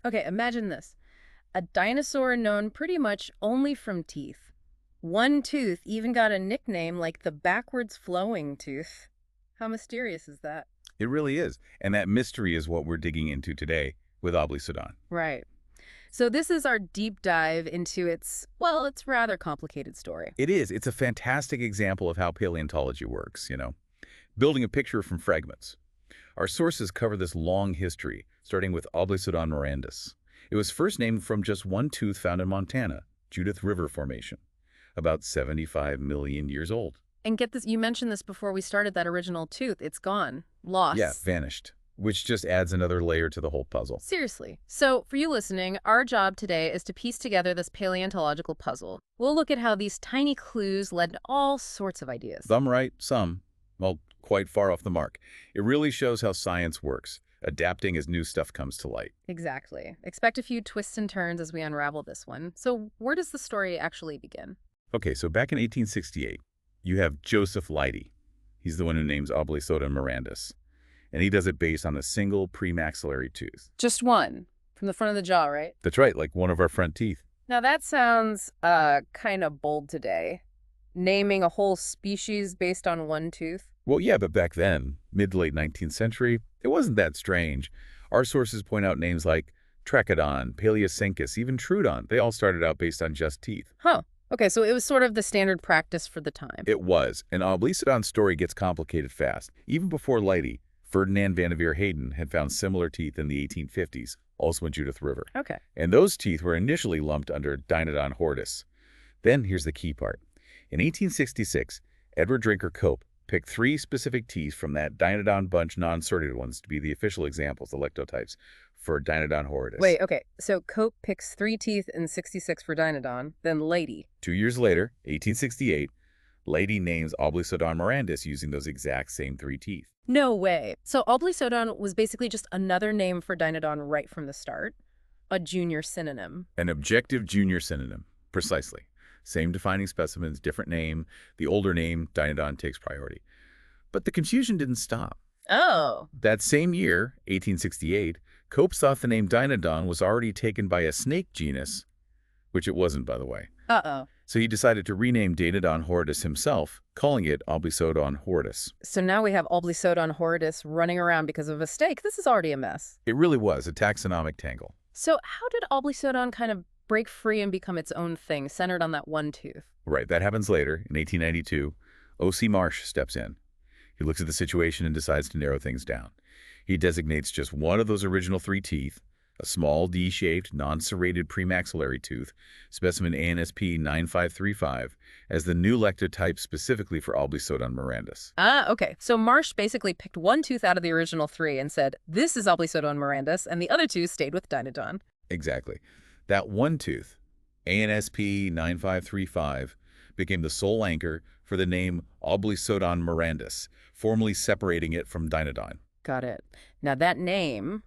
Okay, imagine this. A dinosaur known pretty much only from teeth. One tooth even got a nickname like the backwards flowing tooth. How mysterious is that? It really is. And that mystery is what we're digging into today with Aublysodon. Right. So this is our deep dive into its rather complicated story. It is. It's a fantastic example of how paleontology works. Building a picture from fragments. Our sources cover this long history, starting with Aublysodon mirandus. It was first named from just one tooth found in Montana, Judith River Formation, about 75 million years old. And get this, you mentioned this before we started, that original tooth. It's gone. Yeah, Lost. vanished, which just adds another layer to the whole puzzle. Seriously. So, for you listening, our job today is to piece together this paleontological puzzle. We'll look at how these tiny clues led to all sorts of ideas. Some right, some, well, quite far off the mark. It really shows how science works, adapting as new stuff comes to light. Exactly. Expect a few twists and turns as we unravel this one. So, where does the story actually begin? Okay, so back in 1868, you have Joseph Leidy. He's the one who names Aublysodon mirandus. And he does it based on a single premaxillary tooth. Just one. From the front of the jaw, right? That's right, like one of our front teeth. Now that sounds, kind of bold today. Naming a whole species based on one tooth? Well, yeah, but back then, mid to late 19th century, it wasn't that strange. Our sources point out names like Trachodon, Paleosencus, even Trudon. They all started out based on just teeth. Huh. Okay, so it was sort of the standard practice for the time. It was, and Aublysodon's story gets complicated fast. Even before Leidy, Ferdinand Vanderveer Hayden had found similar teeth in the 1850s, also in Judith River. Okay. And those teeth were initially lumped under Dinodon horridus. Then here's the key part. In 1866, Edward Drinker Cope picked 3 specific teeth from that Dinodon bunch non-sorted ones to be the official examples, the lectotypes, for Dinodon horridus. Wait, okay. So Cope picks 3 teeth in 66 for Dinodon, then Leidy. 2 years later, 1868, Leidy names Aublysodon mirandus using those exact same 3 teeth. No way. So Aublysodon was basically just another name for Dinodon right from the start? A junior synonym. An objective junior synonym, precisely. Same defining specimens, different name. The older name, Dinodon, takes priority. But the confusion didn't stop. Oh. That same year, 1868, Cope thought the name Dinodon was already taken by a snake genus, which it wasn't, by the way. Uh-oh. So he decided to rename Dinodon horridus himself, calling it Aublysodon horridus. So now we have Aublysodon horridus running around because of a mistake. This is already a mess. It really was a taxonomic tangle. So how did Aublysodon kind of break free and become its own thing, centered on that one tooth? Right, that happens later, in 1892. O.C. Marsh steps in. He looks at the situation and decides to narrow things down. He designates just one of those original 3 teeth, a small D-shaped, non-serrated premaxillary tooth, specimen ANSP 9535, as the new lectotype specifically for Aublysodon mirandus. Ah, okay. So Marsh basically picked one tooth out of the original 3 and said, this is Aublysodon mirandus, and the other 2 stayed with Dinodon. Exactly. That one tooth, ANSP 9535, became the sole anchor for the name Aublysodon mirandus, formally separating it from Dinodon. Got it. Now that name,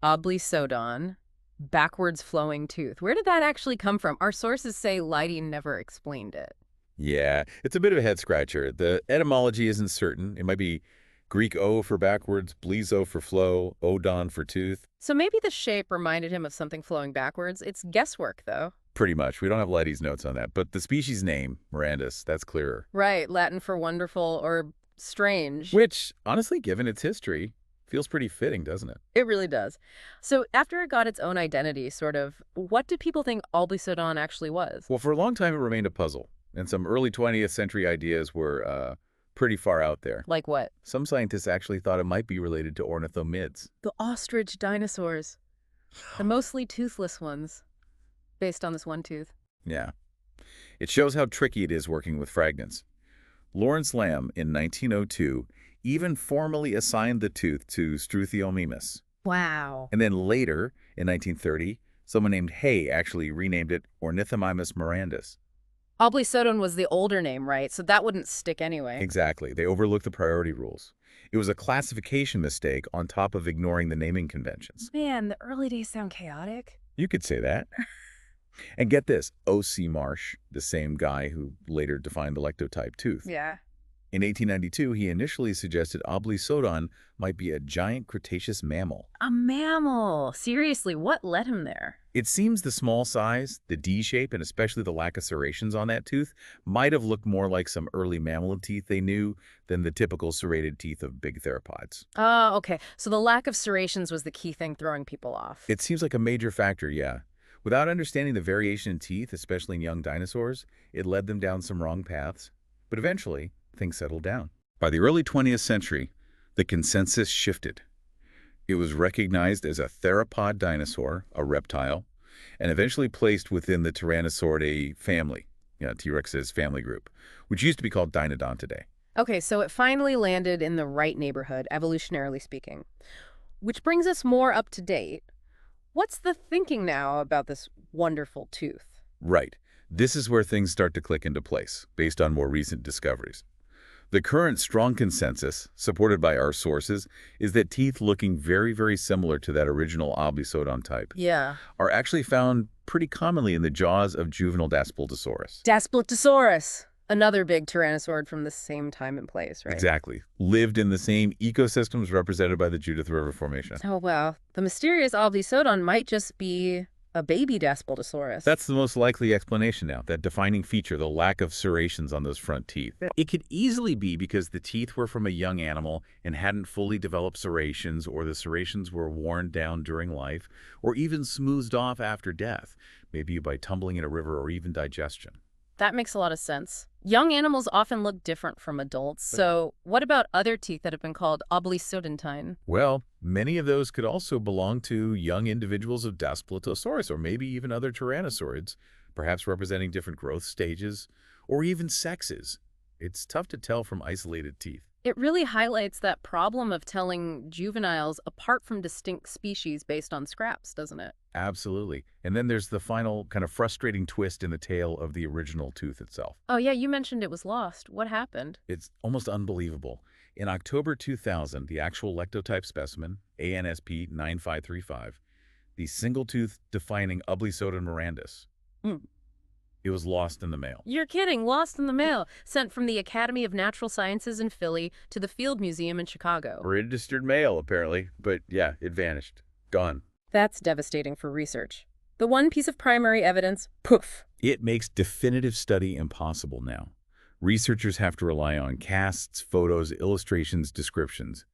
Aublysodon, backwards flowing tooth, where did that actually come from? Our sources say Leidy never explained it. Yeah, it's a bit of a head-scratcher. The etymology isn't certain. It might be Greek O for backwards, blizo for flow, odon for tooth. So maybe the shape reminded him of something flowing backwards. It's guesswork, though. Pretty much. We don't have Leidy's notes on that. But the species name, mirandus, that's clearer. Right, Latin for wonderful or strange. Which, honestly, given its history, feels pretty fitting, doesn't it? It really does. So after it got its own identity, sort of, what did people think Aublysodon actually was? Well, for a long time, it remained a puzzle. And some early 20th century ideas were pretty far out there. Like what? Some scientists actually thought it might be related to ornithomids. The ostrich dinosaurs. The mostly toothless ones, based on this one tooth. Yeah. It shows how tricky it is working with fragments. Lawrence Lamb, in 1902, even formally assigned the tooth to Struthiomimus. Wow. And then later, in 1930, someone named Hay actually renamed it Ornithomimus mirandus. Aublysodon was the older name, right? So that wouldn't stick anyway. Exactly. They overlooked the priority rules. It was a classification mistake on top of ignoring the naming conventions. Man, the early days sound chaotic. You could say that. And get this, O.C. Marsh, the same guy who later defined the lectotype tooth. Yeah. In 1892, he initially suggested Aublysodon might be a giant Cretaceous mammal. A mammal! Seriously, what led him there? It seems the small size, the D shape, and especially the lack of serrations on that tooth might have looked more like some early mammal teeth they knew than the typical serrated teeth of big theropods. Oh, okay. So the lack of serrations was the key thing throwing people off. It seems like a major factor, yeah. Without understanding the variation in teeth, especially in young dinosaurs, it led them down some wrong paths. But eventually, things settled down. By the early 20th century, the consensus shifted. It was recognized as a theropod dinosaur, a reptile, and eventually placed within the Tyrannosauridae family, T-Rex's family group, which used to be called Dinodon today. Okay, so it finally landed in the right neighborhood, evolutionarily speaking. Which brings us more up to date. What's the thinking now about this wonderful tooth? Right. This is where things start to click into place, based on more recent discoveries. The current strong consensus, supported by our sources, is that teeth looking very, very similar to that original Aublysodon type Yeah. are actually found pretty commonly in the jaws of juvenile Daspletosaurus. Daspletosaurus, another big tyrannosaur from the same time and place, right? Exactly. Lived in the same ecosystems represented by the Judith River Formation. Oh, wow. The mysterious Aublysodon might just be a baby Daspletosaurus. That's the most likely explanation now, that defining feature, the lack of serrations on those front teeth. It could easily be because the teeth were from a young animal and hadn't fully developed serrations, or the serrations were worn down during life, or even smoothed off after death, maybe by tumbling in a river or even digestion. That makes a lot of sense. Young animals often look different from adults, so what about other teeth that have been called Aublysodontine? Well, many of those could also belong to young individuals of Daspletosaurus, or maybe even other tyrannosaurids, perhaps representing different growth stages, or even sexes. It's tough to tell from isolated teeth. It really highlights that problem of telling juveniles apart from distinct species based on scraps, doesn't it? Absolutely. And then there's the final kind of frustrating twist in the tail of the original tooth itself. Oh yeah, you mentioned it was lost. What happened? It's almost unbelievable. In October 2000, the actual lectotype specimen, ANSP 9535, the single-tooth defining Aublysodon mirandus, it was lost in the mail. You're kidding, lost in the mail. Sent from the Academy of Natural Sciences in Philly to the Field Museum in Chicago. Registered mail, apparently. But yeah, it vanished. Gone. That's devastating for research. The one piece of primary evidence, poof. It makes definitive study impossible now. Researchers have to rely on casts, photos, illustrations, descriptions.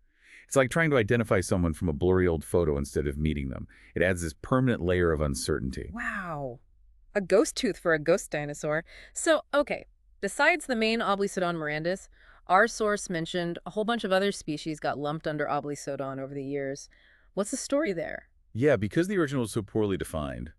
It's like trying to identify someone from a blurry old photo instead of meeting them. It adds this permanent layer of uncertainty. Wow. A ghost tooth for a ghost dinosaur. So, okay, besides the main Aublysodon mirandus, our source mentioned a whole bunch of other species got lumped under Aublysodon over the years. What's the story there? Yeah, because the original was so poorly defined,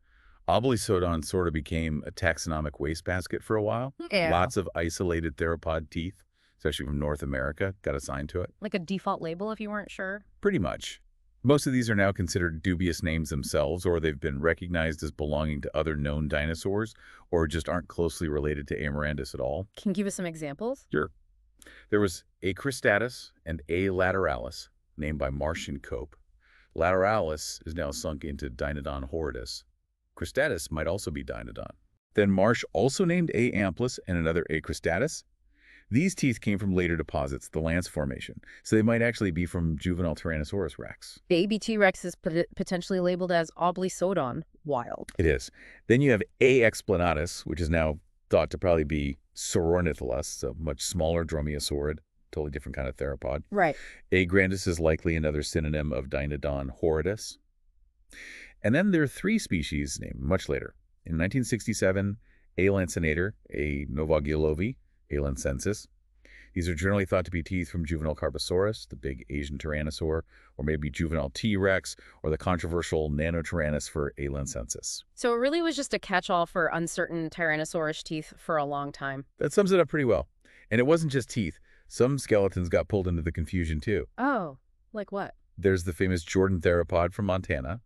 Aublysodon sort of became a taxonomic wastebasket for a while. Yeah. Lots of isolated theropod teeth, especially from North America, got assigned to it. Like a default label if you weren't sure? Pretty much. Most of these are now considered dubious names themselves, or they've been recognized as belonging to other known dinosaurs, or just aren't closely related to A. mirandus at all. Can you give us some examples? Sure. There was A. cristatus and A. lateralis, named by Marsh and Cope. Lateralis is now sunk into Dinodon horridus. Cristatus might also be Dinodon. Then Marsh also named A. amplus and another A. cristatus. These teeth came from later deposits, the Lance Formation, so they might actually be from juvenile Tyrannosaurus rex. Baby T-Rex is potentially labeled as Aublysodon. Wild. It is. Then you have A. explanatus, which is now thought to probably be Sauronitholus, a much smaller dromaeosaurid, totally different kind of theropod. Right. A. grandis is likely another synonym of Dinodon horridus. And then there are three species named much later. In 1967, A. lancinator, A. novagulovi, A. lancensis. These are generally thought to be teeth from juvenile Carbosaurus, the big Asian tyrannosaur, or maybe juvenile T-Rex, or the controversial Nanotyrannus for A. lancensis. So it really was just a catch-all for uncertain Tyrannosaurus teeth for a long time. That sums it up pretty well. And it wasn't just teeth. Some skeletons got pulled into the confusion too. Oh, like what? There's the famous Jordan theropod from Montana.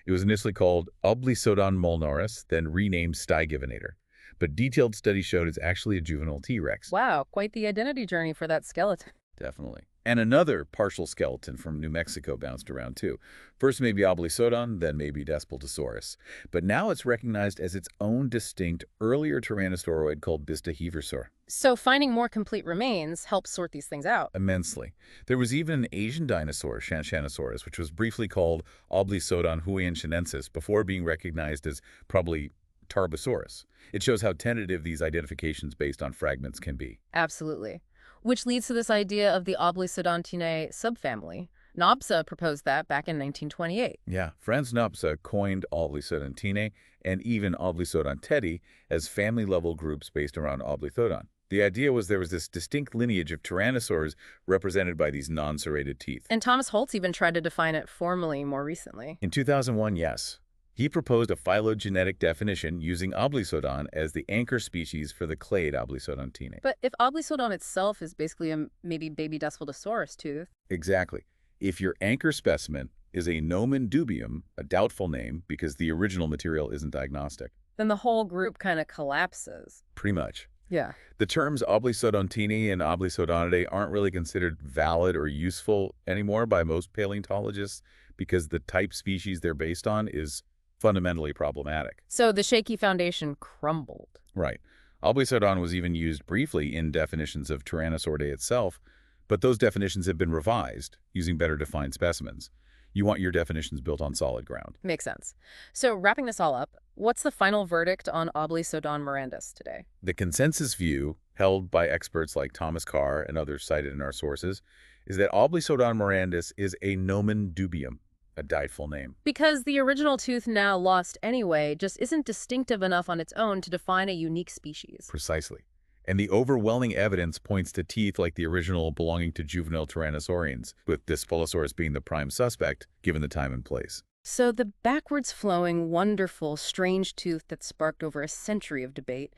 It was initially called Aublysodon molnaris, then renamed Stygivinator. But detailed studies showed it's actually a juvenile T-Rex. Wow, quite the identity journey for that skeleton. Definitely. And another partial skeleton from New Mexico bounced around too. First maybe Aublysodon, then maybe Despotosaurus. But now it's recognized as its own distinct earlier tyrannosauroid called Bistaheversor. So finding more complete remains helps sort these things out. Immensely. There was even an Asian dinosaur, Shanshanosaurus, which was briefly called Aublysodon huayinshanensis before being recognized as probably Tarbosaurus. It shows how tentative these identifications based on fragments can be. Absolutely. Which leads to this idea of the Aublysodontinae subfamily. Nobsa proposed that back in 1928. Yeah, Franz Nopsa coined Aublysodontinae and even Aublysodonteti as family-level groups based around Aublysodon. The idea was there was this distinct lineage of tyrannosaurs represented by these non-serrated teeth. And Thomas Holtz even tried to define it formally more recently. In 2001, yes. He proposed a phylogenetic definition using Aublysodon as the anchor species for the clade Aublysodontinae. But if Aublysodon itself is basically a maybe baby Despotosaurus tooth. Exactly. If your anchor specimen is a nomen dubium, a doubtful name because the original material isn't diagnostic. Then the whole group kind of collapses. Pretty much. Yeah. The terms Aublysodontinae and Aublysodontidae aren't really considered valid or useful anymore by most paleontologists because the type species they're based on is fundamentally problematic. So the shaky foundation crumbled. Right. Aublysodon was even used briefly in definitions of Tyrannosauridae itself, but those definitions have been revised using better defined specimens. You want your definitions built on solid ground. Makes sense. So wrapping this all up, what's the final verdict on Aublysodon mirandus today? The consensus view, held by experts like Thomas Carr and others cited in our sources, is that Aublysodon mirandus is a nomen dubium, a doubtful name. Because the original tooth, now lost anyway, just isn't distinctive enough on its own to define a unique species. Precisely. And the overwhelming evidence points to teeth like the original belonging to juvenile tyrannosaurians, with Dispolosaurus being the prime suspect, given the time and place. So the backwards-flowing, wonderful, strange tooth that sparked over a century of debate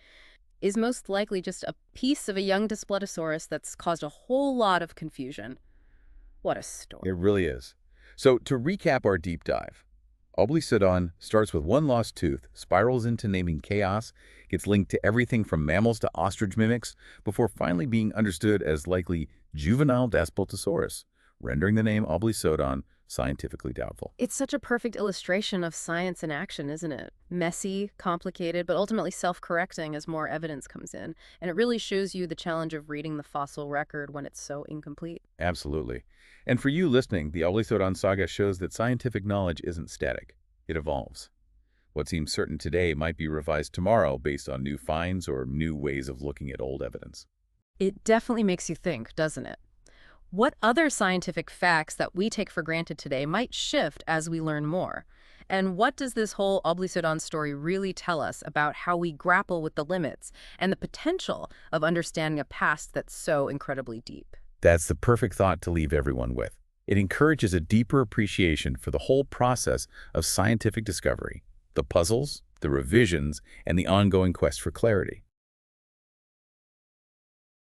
is most likely just a piece of a young Displotosaurus that's caused a whole lot of confusion. What a story. It really is. So to recap our deep dive, Aublysodon starts with one lost tooth, spirals into naming chaos, gets linked to everything from mammals to ostrich mimics, before finally being understood as likely juvenile Despotosaurus, rendering the name Aublysodon scientifically doubtful. It's such a perfect illustration of science in action, isn't it? Messy, complicated, but ultimately self-correcting as more evidence comes in. And it really shows you the challenge of reading the fossil record when it's so incomplete. Absolutely. And for you listening, the Aublysodon saga shows that scientific knowledge isn't static. It evolves. What seems certain today might be revised tomorrow based on new finds or new ways of looking at old evidence. It definitely makes you think, doesn't it? What other scientific facts that we take for granted today might shift as we learn more? And what does this whole Aublysodon story really tell us about how we grapple with the limits and the potential of understanding a past that's so incredibly deep? That's the perfect thought to leave everyone with. It encourages a deeper appreciation for the whole process of scientific discovery, the puzzles, the revisions, and the ongoing quest for clarity.